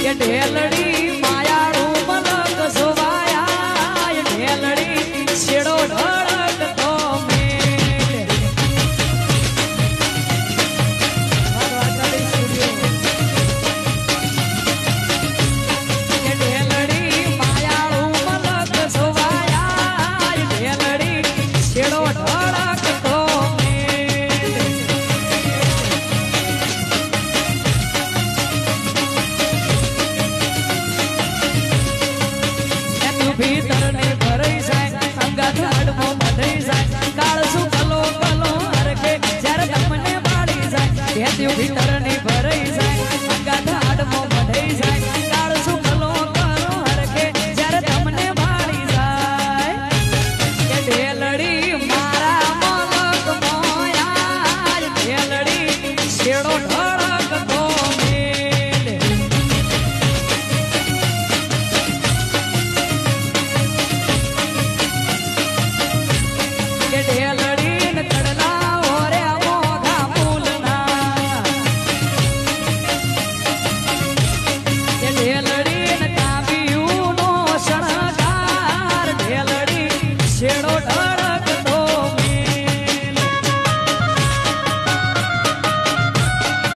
ઢેલડી માયાળું મલક સોવાયા ઢેલડી છેડો ઢળકતો મેલ ઢેલડી માયાળું મલક સોવાયા ઢેલડી છેડો ઢળકતો ભીતર ને ભરાઈ જાય અંગાથ હાડમો મઢાઈ જાય કાળસું કલો કલો હરકે જ્યારે તમને બાળી જાય ભીતર ને ભરાઈ જાય અંગાથ હાડમો